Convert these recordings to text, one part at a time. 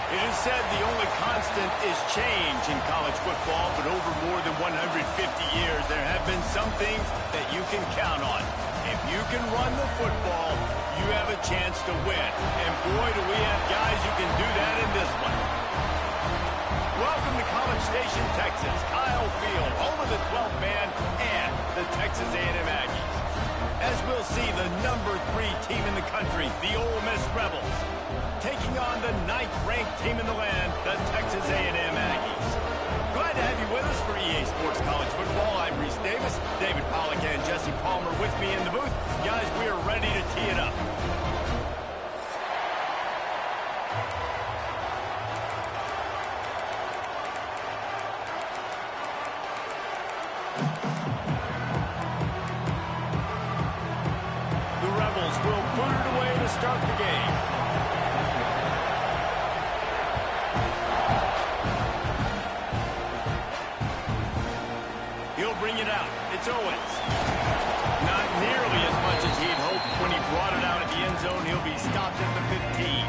It is said the only constant is change in college football, but over more than 150 years, there have been some things that you can count on. If you can run the football, you have a chance to win. And boy, do we have guys who can do that in this one. Welcome to College Station, Texas. Kyle Field, home of the 12th man and the Texas A&M Aggies. As we'll see, the number 3 team in the country, the Ole Miss Rebels, taking on the 9th-ranked team in the land, the Texas A&M Aggies. Glad to have you with us for EA Sports College Football. I'm Reese Davis, David Pollack and Jesse Palmer with me in the booth. Guys, we are ready to tee it up. The Rebels will put it away to start the game. Bring it out. It's Owens. Not nearly as much as he'd hoped when he brought it out at the end zone. He'll be stopped at the 15.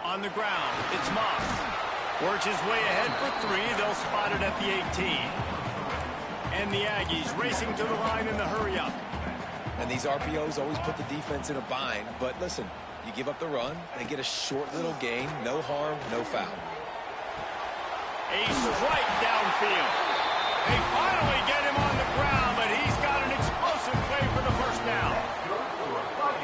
On the ground, it's Moss. Works his way ahead for 3. They'll spot it at the 18. And the Aggies racing to the line in the hurry-up. And these RPOs always put the defense in a bind. But listen, you give up the run, they get a short little gain. No harm, no foul. A strike downfield. They finally get him on the ground, but he's got an explosive play for the first down.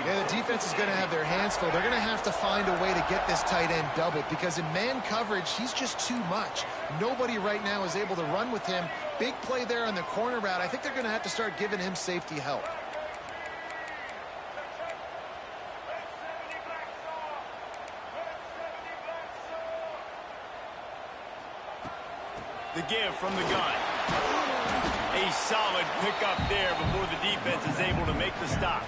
Yeah, the defense is going to have their hands full. They're going to have to find a way to get this tight end doubled because in man coverage, he's just too much. Nobody right now is able to run with him. Big play there on the corner route. I think they're going to have to start giving him safety help. The give from the gun. A solid pickup there before the defense is able to make the stop.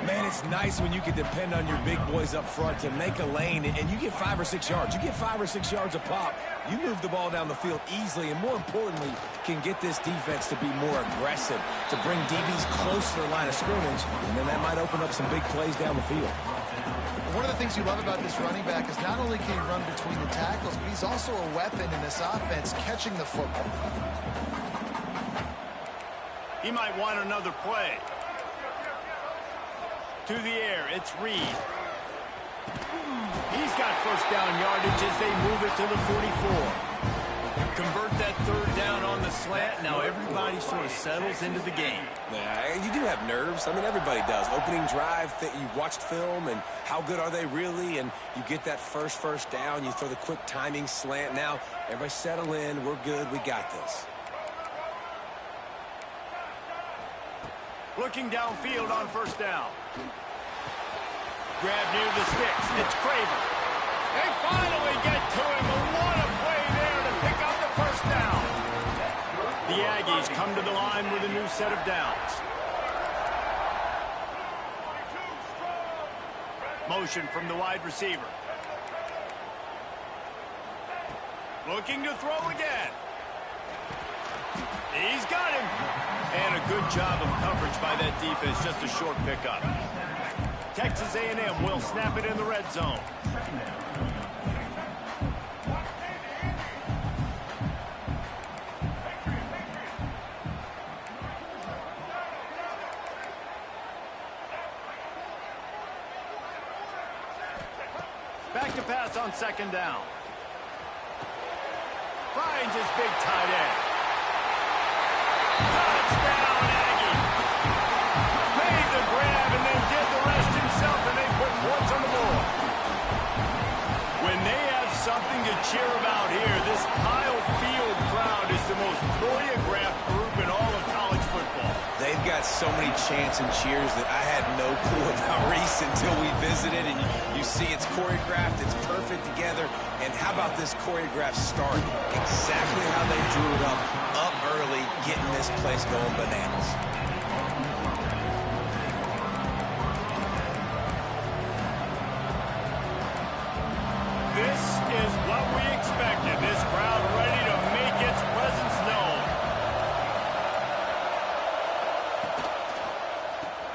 Man, it's nice when you can depend on your big boys up front to make a lane, and you get 5 or 6 yards. You get 5 or 6 yards a pop. You move the ball down the field easily, and more importantly, can get this defense to be more aggressive, to bring DBs close to the line of scrimmage, and then that might open up some big plays down the field. One of the things you love about this running back is not only can he run between the tackles, but he's also a weapon in this offense, catching the football. He might want another play. To the air, it's Reed. He's got first down yardage as they move it to the 44. Convert that third down on the slant. Now everybody sort of settles into the game. Yeah, you do have nerves. I mean, everybody does. Opening drive, you've watched film, and how good are they really? And you get that first down. You throw the quick timing slant. Now, everybody settle in. We're good. We got this. Looking downfield on first down. Grab near the sticks. It's Craver. They finally get to him. But what a play there to pick up the first down. come to the line with a new set of downs. Motion from the wide receiver. Looking to throw again. He's got him. And a good job of coverage by that defense. Just a short pickup. Texas A&M will snap it in the red zone. Back to pass on second down. Finds his big tight end. Touchdown, Aggie. Made the grab and then did the rest himself, and they put points on the board. When they have something to cheer about here, this Kyle Field crowd is the most choreographed group in all of college football. They've got so many chants and cheers that I had no clue about Reese until we visited, and you see it's choreographed, it's perfect together. And how about this choreographed start? Exactly how they drew it up early, getting this place going bananas. This is what we expected. This crowd ready to make its presence known.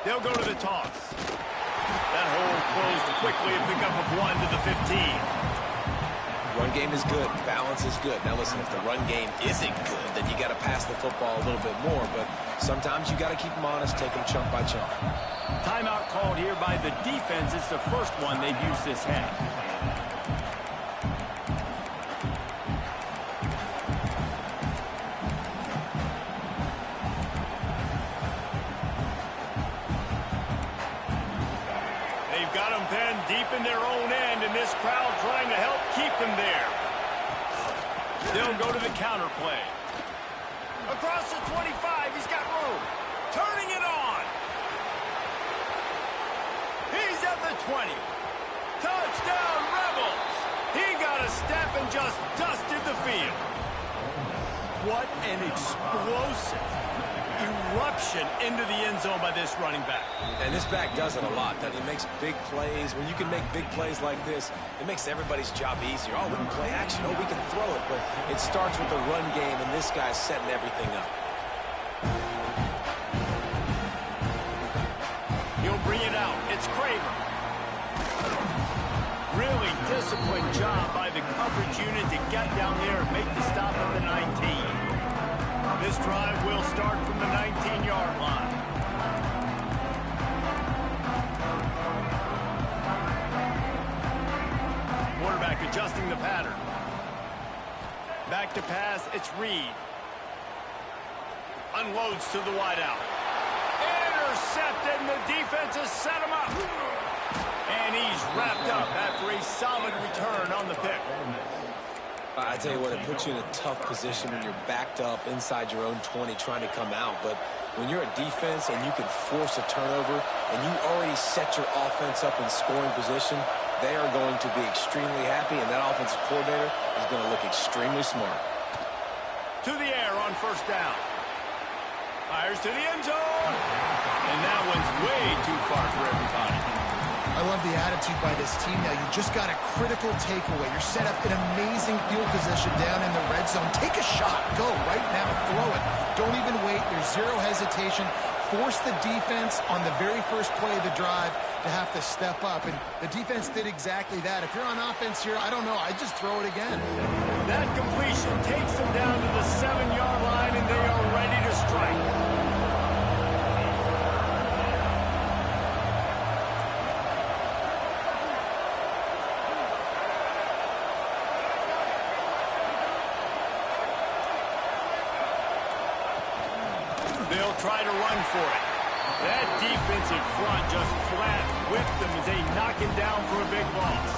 They'll go to the toss. That hole closed quickly, a pickup of 1 to the 15. Run game is good. Balance is good. Now, listen, if the run game isn't good, then you got to pass the football a little bit more. But sometimes you got to keep them honest, take them chunk by chunk. Timeout called here by the defense. It's the first one they've used this half. They've got them pinned deep in their own end, and this crowd trying to help keep them there. They'll go to the counter play. Across the 25, he's got room. Turning it on. He's at the 20. Touchdown, Rebels. He got a step and just dusted the field. What an explosive eruption into the end zone by this running back. And this back does it a lot. He makes big plays. When you can make big plays like this, it makes everybody's job easier. Oh, we can play action. Oh, we can throw it. But it starts with the run game, and this guy's setting everything up. He'll bring it out. It's Craver. Really disciplined job by the coverage unit to get down there and make the stop at the 19. This drive will start from the 19-yard line. Quarterback adjusting the pattern. Back to pass, it's Reed. Unloads to the wideout. Intercepted, and the defense has set him up. And he's wrapped up after a solid return on the pick. I tell you what, it puts you in a tough position when you're backed up inside your own 20 trying to come out. But when you're a defense and you can force a turnover and you already set your offense up in scoring position, they are going to be extremely happy, and that offensive coordinator is going to look extremely smart. To the air on first down. Fires to the end zone. And that one's way too far for everybody. I love the attitude by this team now. You just got a critical takeaway. You're set up in amazing field position down in the red zone. Take a shot. Go right now. Throw it. Don't even wait. There's zero hesitation. Force the defense on the very first play of the drive to have to step up. And the defense did exactly that. If you're on offense here, I don't know. I'd just throw it again. That completion takes them down to the 7-yard line, and they are ready to strike. They'll try to run for it. That defensive front just flat whipped them as they knock him down for a big loss.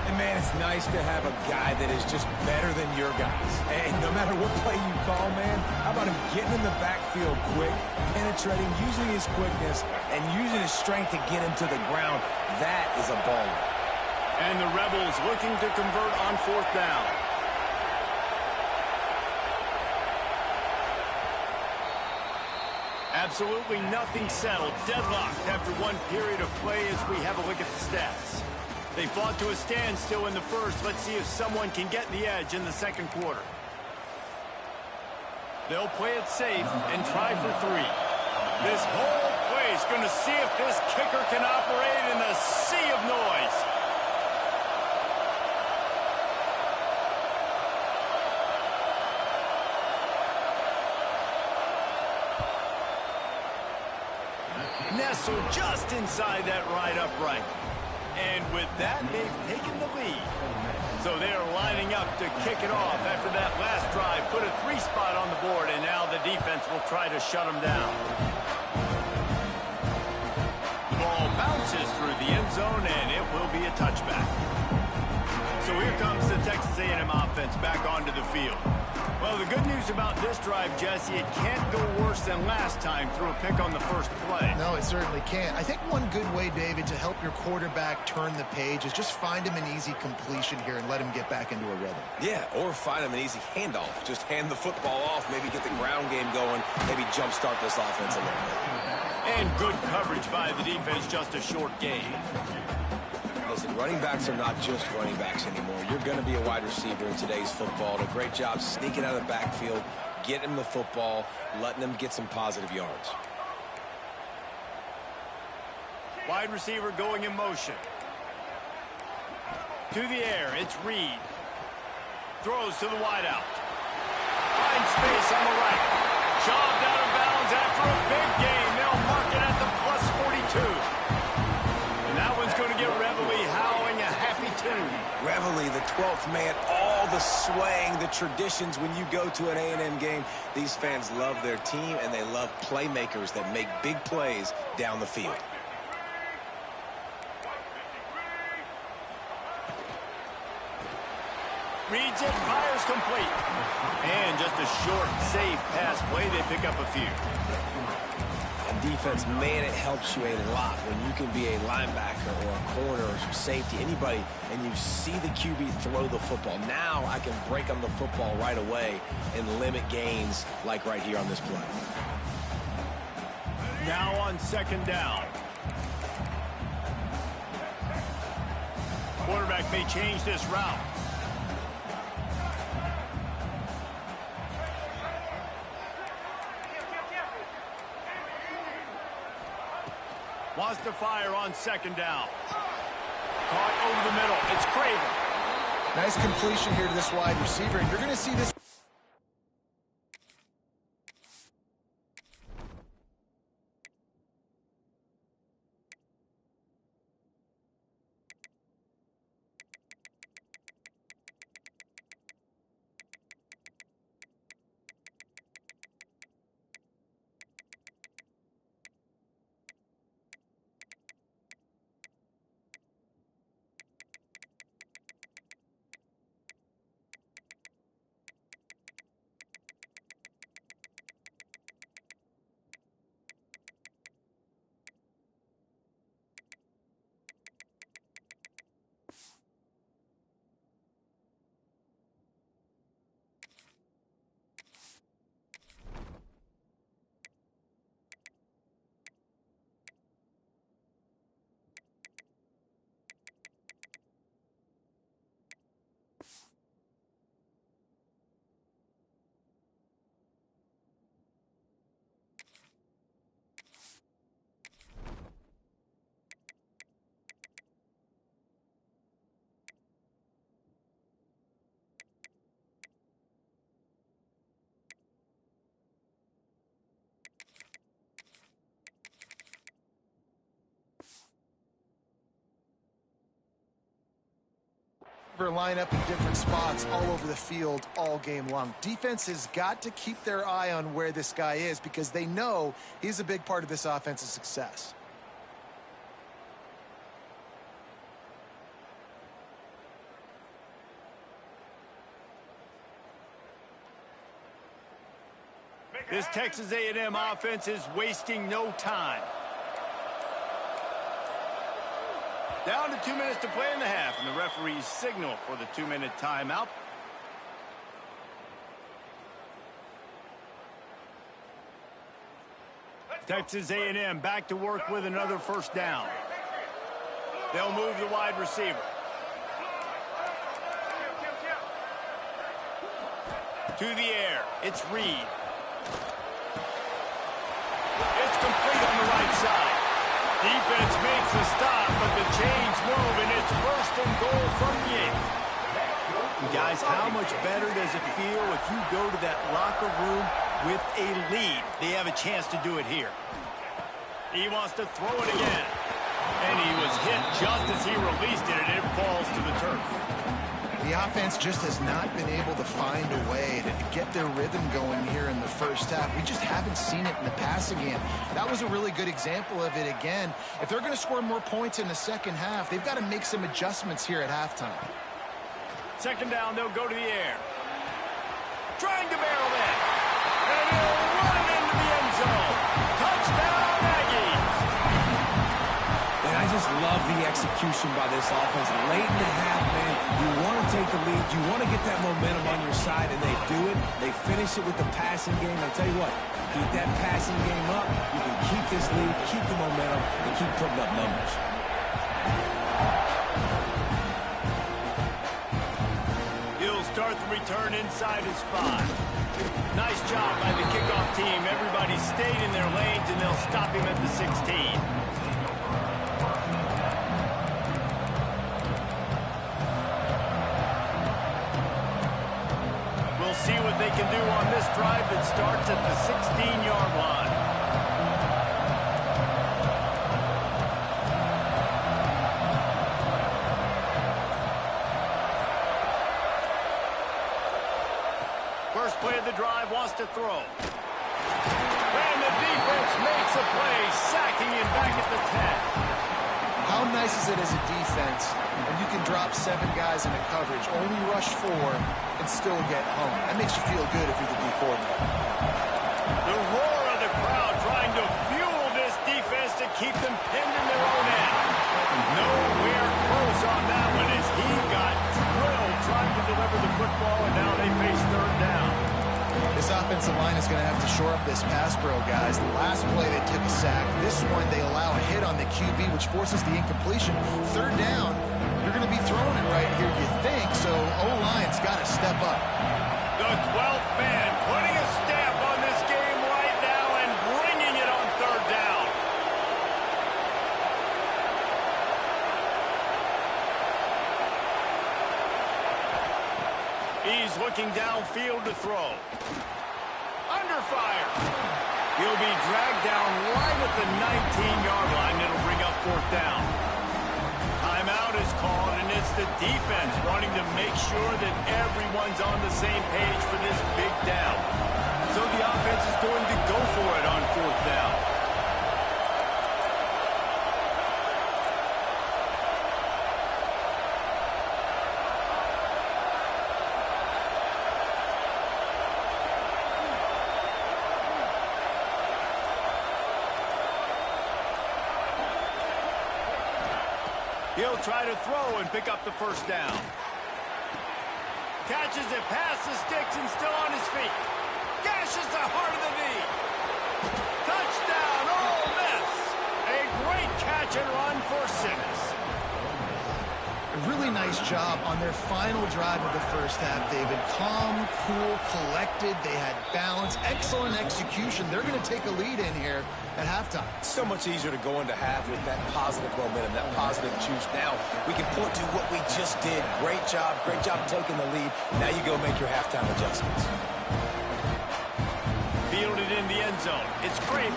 And, man, it's nice to have a guy that is just better than your guys. And no matter what play you call, man, how about him getting in the backfield quick, penetrating, using his quickness, and using his strength to get him to the ground. That is a baller. And the Rebels looking to convert on fourth down. Absolutely nothing settled. Deadlocked after one period of play as we have a look at the stats. They fought to a standstill in the first. Let's see if someone can get the edge in the second quarter. They'll play it safe and try for three. This whole place going to see if this kicker can operate in the sea of noise. Nestled just inside that right upright. And with that, they've taken the lead. So they're lining up to kick it off after that last drive. Put a 3 spot on the board, and now the defense will try to shut them down. The ball bounces through the end zone, and it will be a touchback. So here comes the Texas A&M offense back onto the field. Well, the good news about this drive, Jesse, it can't go worse than last time through a pick on the first play. No, it certainly can't. I think one good way, David, to help your quarterback turn the page is just find him an easy completion here and let him get back into a rhythm. Yeah, or find him an easy handoff. Just hand the football off, maybe get the ground game going, maybe jumpstart this offense a little bit. And good coverage by the defense, just a short gain. Listen, running backs are not just running backs anymore. You're going to be a wide receiver in today's football. And a great job sneaking out of the backfield, getting the football, letting them get some positive yards. Wide receiver going in motion. To the air, it's Reed. Throws to the wideout. Finds space on the right. Shoved out of bounds after a big gain. They'll mark it at the +42. And that one's going to get Reveille howling a happy tune. Reveille, the 12th man, all the swaying, the traditions when you go to an A&M game. These fans love their team, and they love playmakers that make big plays down the field. Reads it, fires complete. And just a short, safe pass play. They pick up a few. And defense, man, it helps you a lot when you can be a linebacker or a corner or safety, anybody, and you see the QB throw the football. Now I can break on the football right away and limit gains like right here on this play. Now on second down. Quarterback may change this route. Wants to fire on second down. Caught over the middle. It's Craven. Nice completion here to this wide receiver, and you're going to see this. Line up in different spots all over the field all game long. Defense has got to keep their eye on where this guy is because they know he's a big part of this offense's success. This Texas A&M offense is wasting no time. Down to 2 minutes to play in the half, and the referees signal for the 2-minute timeout. Texas A&M back to work with another first down. They'll move the wide receiver. To the air, it's Reed. It's complete on the right side. Defense makes a stop, but the chains move, and it's first and goal from the 8. Guys, how much better does it feel if you go to that locker room with a lead? They have a chance to do it here. He wants to throw it again. And he was hit just as he released it, and it falls to the turf. The offense just has not been able to find a way to get their rhythm going here in the first half. We just haven't seen it in the passing game. That was a really good example of it again. If they're going to score more points in the second half, they've got to make some adjustments here at halftime. Second down, they'll go to the air. Trying to barrel in. And he'll run it into the end zone. Touchdown, Aggies. And I just love the execution by this offense. Late in the half, man, you want to take the lead. You want to get that momentum on your side, and they do it. They finish it with the passing game. I'll tell you what, keep that passing game up. You can keep this lead, keep the momentum, and keep putting up numbers. He'll start the return inside his 5. Nice job by the kickoff team. Everybody stayed in their lanes, and they'll stop him at the 16. We'll see what they can do on this drive that starts at the 16-yard line. First play of the drive, wants to throw. And the defense makes a play, sacking him back at the 10. How nice is it as a defense when you can drop 7 guys into coverage, only rush 4, and still get home? That makes you feel good if you're the D coordinator. The roar of the crowd trying to fuel this defense to keep them pinned in their own end. Nowhere close on that one as he got drilled trying to deliver the football, and now they face third down. This offensive line is going to have to shore up this pass pro, guys. The last play they took a sack. This one they allow a hit on the QB, which forces the incompletion. Third down, you're going to be throwing it right here, you think, so O-line's got to step up. The 12th man putting a stamp on this game right now and bringing it on third down. He's looking downfield to throw. Under fire. He'll be dragged down right at the 19-yard line. It'll bring up fourth down. Timeout is called, and it's the defense wanting to make sure that everyone's on the same page for this big down. So the offense is going to go for it on fourth down. He'll try to throw and pick up the first down. Catches it past the sticks and still on his feet. Gashes the heart of the knee. Touchdown, Ole Miss. A great catch and run for 6. A really nice job on their final drive of the first half, David. Calm, cool, collected. They had balance, excellent execution. They're going to take a lead in here at halftime. It's so much easier to go into half with that positive momentum, that positive juice. Now we can point to what we just did. Great job taking the lead. Now you go make your halftime adjustments. Fielded in the end zone. It's Kramer.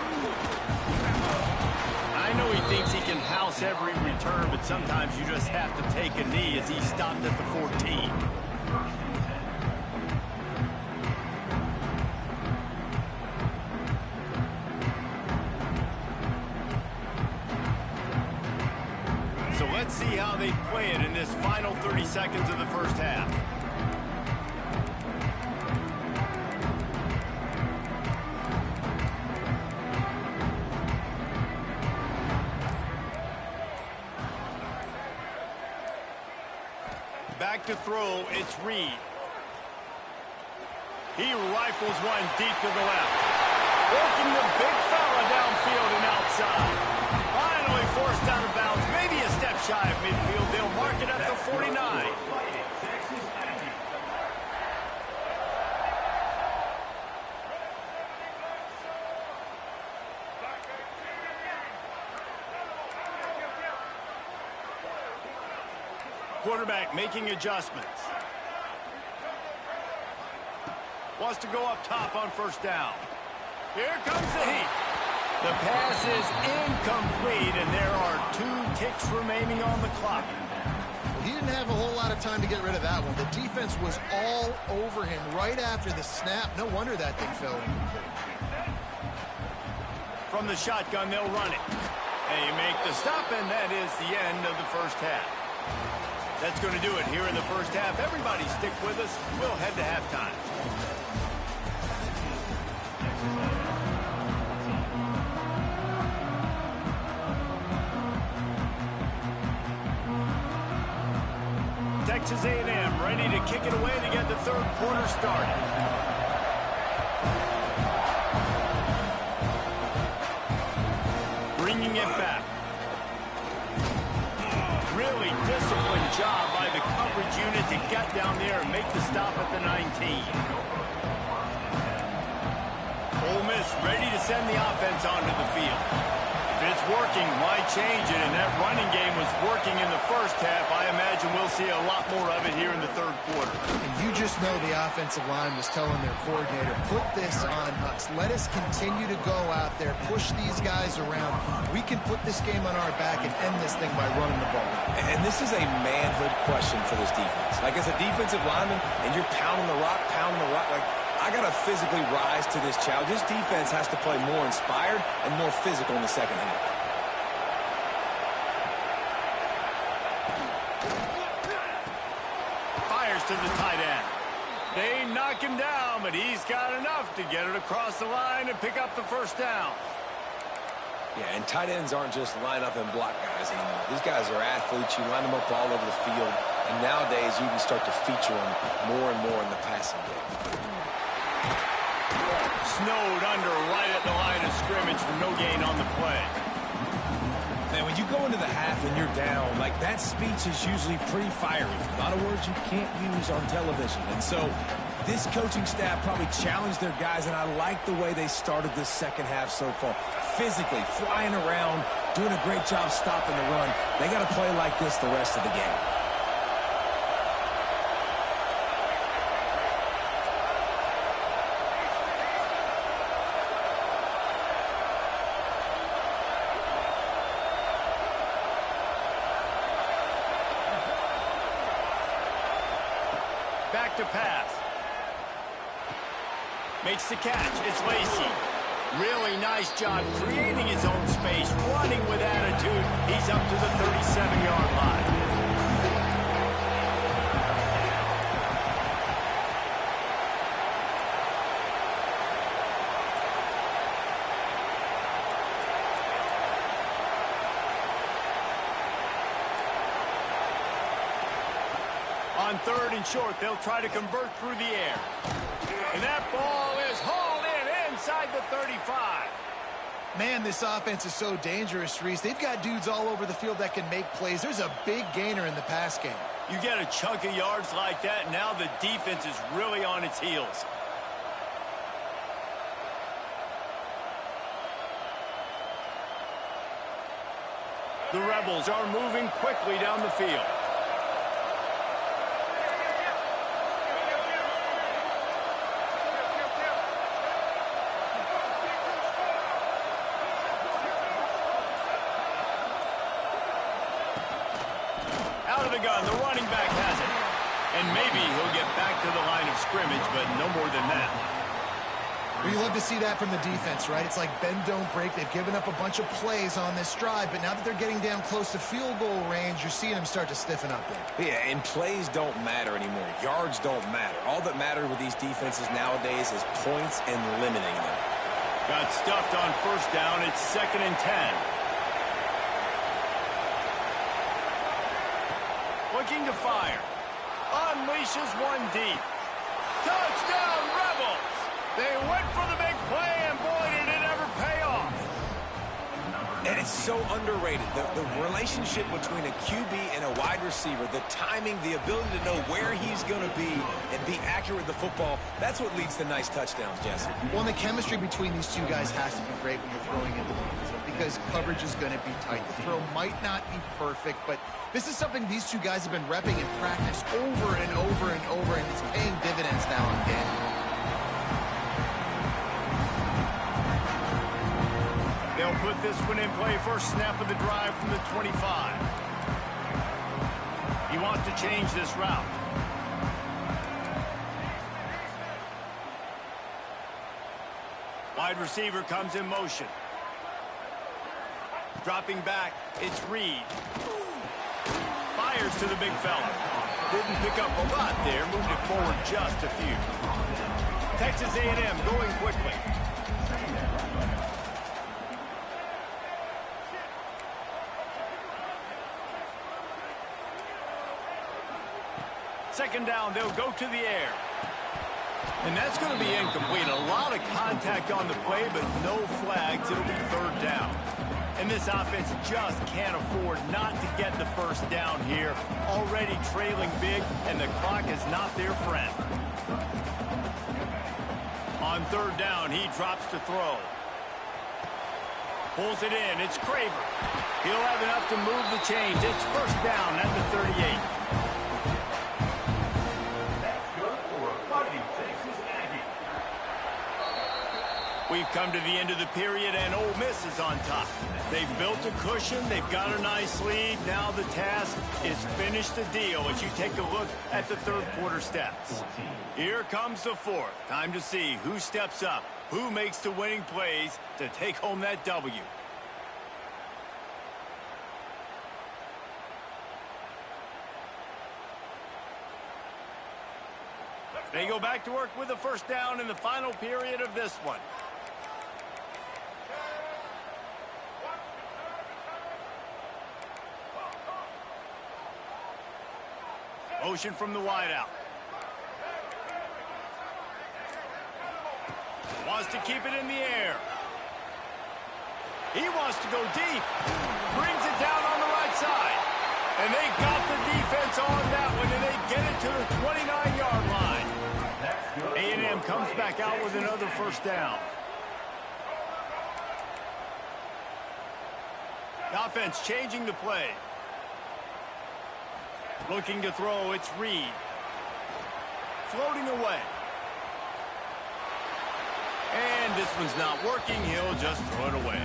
I know he thinks he can house every return, but sometimes you just have to take a knee as he stopped at the 14. So let's see how they play it in this final 30 seconds of the first half. Back to throw, it's Reed. He rifles one deep to the left. Working the big fella downfield and outside. Finally forced out of bounds, maybe a step shy of midfield. They'll mark it at the 49. Quarterback making adjustments. Wants to go up top on first down. Here comes the heat. The pass is incomplete, and there are 2 ticks remaining on the clock. He didn't have a whole lot of time to get rid of that one. The defense was all over him right after the snap. No wonder that thing fell incomplete. From the shotgun, they'll run it. They make the stop, and that is the end of the first half. That's going to do it here in the first half. Everybody stick with us. We'll head to halftime. Texas A&M ready to kick it away to get the third quarter started. Bringing it back. Really disciplined job by the coverage unit to get down there and make the stop at the 19. Ole Miss ready to send the offense onto the field. If it's working, why change it? And that running game was working in the first half. I imagine we'll see a lot more of it here in the third quarter. And you just know the offensive line was telling their coordinator, put this on us. Let us continue to go out there, push these guys around. We can put this game on our back and end this thing by running the ball. And this is a manhood question for this defense. Like, as a defensive lineman, and you're pounding the rock, like, I got to physically rise to this challenge. This defense has to play more inspired and more physical in the second half. Fires to the tight end. They knock him down, but he's got enough to get it across the line and pick up the first down. Yeah, and tight ends aren't just line up and block guys anymore. These guys are athletes. You line them up all over the field. And nowadays, you can start to feature them more and more in the passing game. Snowed under right at the line of scrimmage for no gain on the play. Man, when you go into the half and you're down, like, that speech is usually pretty fiery. A lot of words you can't use on television. And so this coaching staff probably challenged their guys, and I like the way they started this second half so far. Physically, flying around, doing a great job stopping the run. They got to play like this the rest of the game. Back to pass. Makes the catch. It's Lacy. Really nice job creating his own space, running with attitude. He's up to the 37-yard line. On third and short, they'll try to convert through the air. And that ball is hauled in inside the 35. Man, this offense is so dangerous, Reese. They've got dudes all over the field that can make plays. There's a big gainer in the pass game. You get a chunk of yards like that, now the defense is really on its heels. The Rebels are moving quickly down the field. Out of the gun, the running back has it. And maybe he'll get back to the line of scrimmage, but no more than that. Well, you love to see that from the defense, right? It's like bend, don't break. They've given up a bunch of plays on this drive, but now that they're getting down close to field goal range, you're seeing them start to stiffen up there. Yeah, and plays don't matter anymore. Yards don't matter. All that matters with these defenses nowadays is points and limiting them. Got stuffed on first down. It's 2nd and 10. Looking to fire. Unleashes one deep. Touchdown, Rebels! They went for the big play, and boy, did it ever pay off. so underrated. The relationship between a QB and a wide receiver, the timing, the ability to know where he's going to be and be accurate with the football, that's what leads to nice touchdowns, Jesse. Well, and the chemistry between these two guys has to be great when you're throwing into the field because coverage is going to be tight. The throw might not be perfect, but this is something these two guys have been repping in practice over and over and over, and it's paying dividends now and again. They'll put this one in play. First snap of the drive from the 25. He wants to change this route. Wide receiver comes in motion. Dropping back, it's Reed. Fires to the big fella. Didn't pick up a lot there, moved it forward just a few. Texas A&M going quickly. Second down, they'll go to the air. And that's going to be incomplete. A lot of contact on the play, but no flags. It'll be third down. And this offense just can't afford not to get the first down here. Already trailing big, and the clock is not their friend. On third down, he drops to throw. Pulls it in. It's Craver. He'll have enough to move the chains. It's first down at the 38. We've come to the end of the period, and Ole Miss is on top. They've built a cushion. They've got a nice lead. Now the task is finish the deal as you take a look at the third quarter stats. Here comes the fourth. Time to see who steps up, who makes the winning plays to take home that W. They go back to work with the first down in the final period of this one. Motion from the wideout. Wants to keep it in the air. He wants to go deep. Brings it down on the right side. And they got the defense on that one, and they get it to the 29-yard line. A&M comes back out with another first down. The offense changing the play. Looking to throw, it's Reed. Floating away. And this one's not working. He'll just throw it away.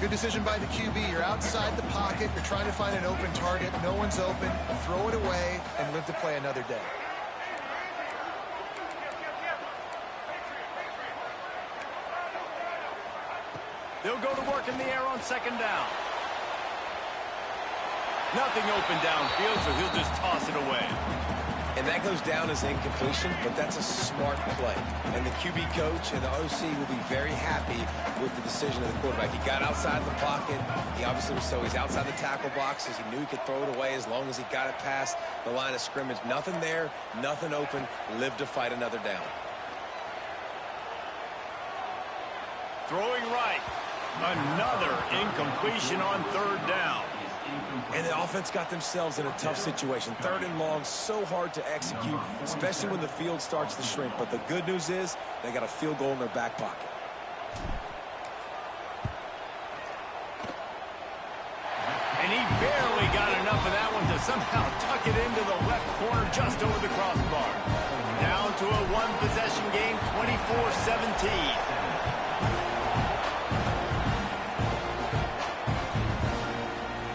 Good decision by the QB. You're outside the pocket. You're trying to find an open target. No one's open. Throw it away and live to play another day. They'll go to work in the air on second down. Nothing open downfield, so he'll just toss it away. And that goes down as incompletion, but that's a smart play. And the QB coach and the OC will be very happy with the decision of the quarterback. He got outside the pocket. He obviously was he's outside the tackle boxes. He knew he could throw it away as long as he got it past the line of scrimmage. Nothing there, nothing open. Live to fight another down. Throwing right. Another incompletion on third down. And the offense got themselves in a tough situation. Third and long, so hard to execute, especially when the field starts to shrink. But the good news is they got a field goal in their back pocket. And he barely got enough of that one to somehow tuck it into the left corner just over the crossbar. Down to a one-possession game, 24-17.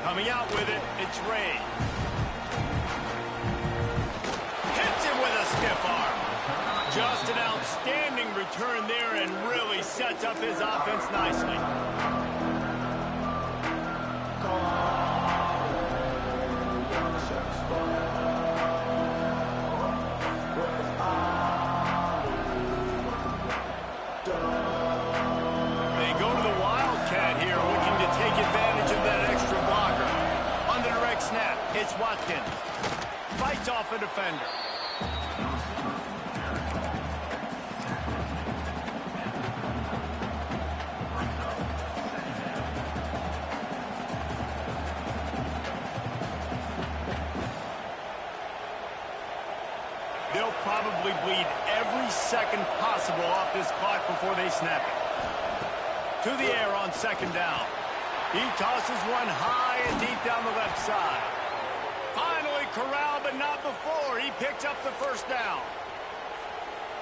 Coming out with it, it's Ray. Hits him with a stiff arm. Just an outstanding return there and really sets up his offense nicely. They go to the Wildcat here, looking to take advantage of that extra blocker. On the direct snap, it's Watkins. Fights off a defender. They'll probably bleed every second possible off this clock before they snap it. To the air on second down. He tosses one high and deep down the left side. Finally corralled, but not before. He picks up the first down.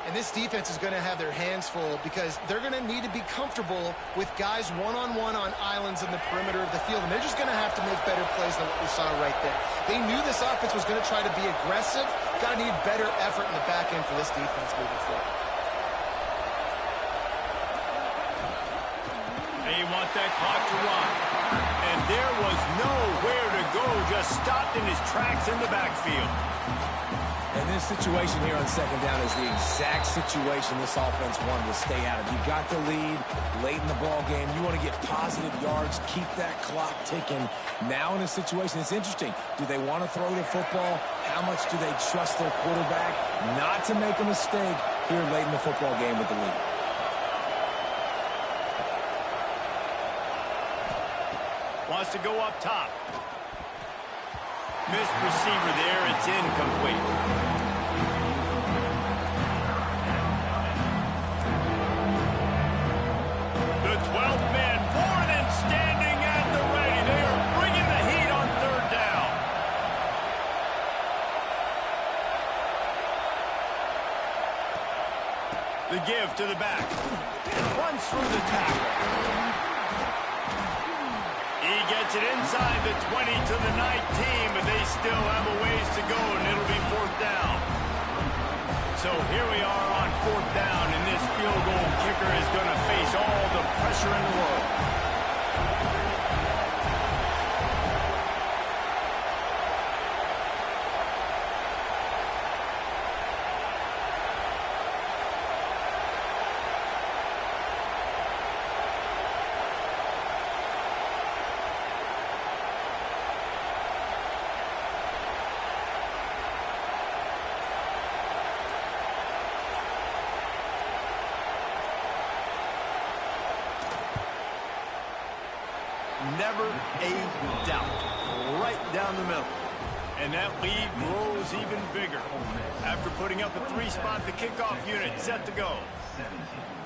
And this defense is going to have their hands full because they're going to need to be comfortable with guys one-on-one on islands in the perimeter of the field. And they're just going to have to make better plays than what we saw right there. They knew this offense was going to try to be aggressive. Got to need better effort in the back end for this defense moving forward. They want that clock to run. And there was nowhere to go, just stopped in his tracks in the backfield. And this situation here on second down is the exact situation this offense wanted to stay out of. You got the lead late in the ball game. You want to get positive yards, keep that clock ticking. Now in a situation, it's interesting. Do they want to throw the football? How much do they trust their quarterback not to make a mistake here late in the football game with the lead? Wants to go up top. Missed receiver there. It's incomplete. The 12th man more than standing at the ready. They are bringing the heat on third down. The give to the back. Runs through the tackle. He gets it inside the 20 to the 19, but they still have a ways to go, and it'll be fourth down. So here we are on fourth down, and this field goal kicker is going to face all the pressure in the world. Never a doubt. Right down the middle. And that lead grows even bigger. After putting up a three-spot, the kickoff unit set to go.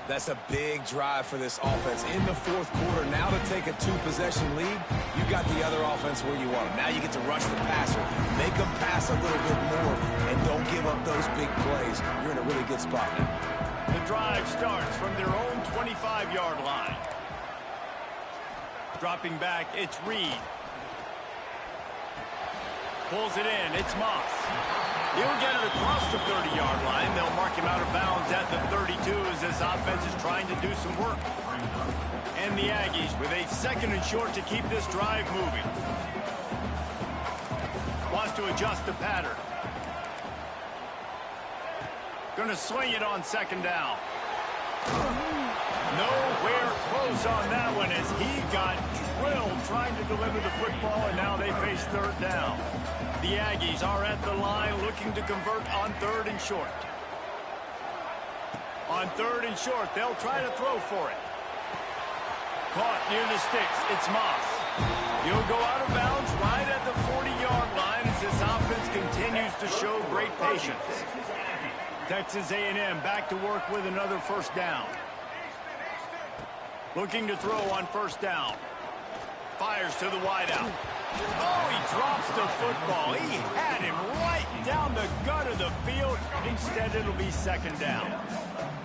That's a big drive for this offense in the fourth quarter. Now to take a two-possession lead, you got the other offense where you want them. Now you get to rush the passer, make them pass a little bit more, and don't give up those big plays. You're in a really good spot now. The drive starts from their own 25-yard line. Dropping back, it's Reed. Pulls it in, it's Moss. He'll get it across the 30-yard line. They'll mark him out of bounds at the 32 as this offense is trying to do some work. And the Aggies with a second and short to keep this drive moving. Wants to adjust the pattern. Gonna swing it on second down. Nowhere close on that one as he got drilled trying to deliver the football, and now they face third down. The Aggies are at the line looking to convert on third and short. On third and short, they'll try to throw for it. Caught near the sticks. It's Moss. He'll go out of bounds right at the 40-yard line as this offense continues to show great patience. Texas A&M back to work with another first down. Looking to throw on first down. Fires to the wideout. Oh, he drops the football. He had him right down the gut of the field. Instead, it'll be second down.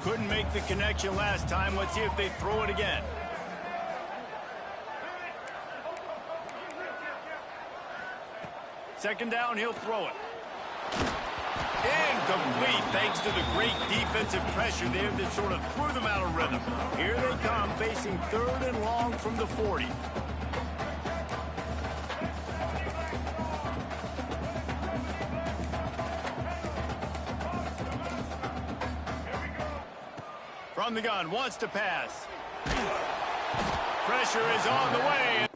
Couldn't make the connection last time. Let's see if they throw it again. Second down, he'll throw it. Incomplete, thanks to the great defensive pressure there that sort of threw them out of rhythm. Here they come, facing third and long from the 40. From the gun, wants to pass. Pressure is on the way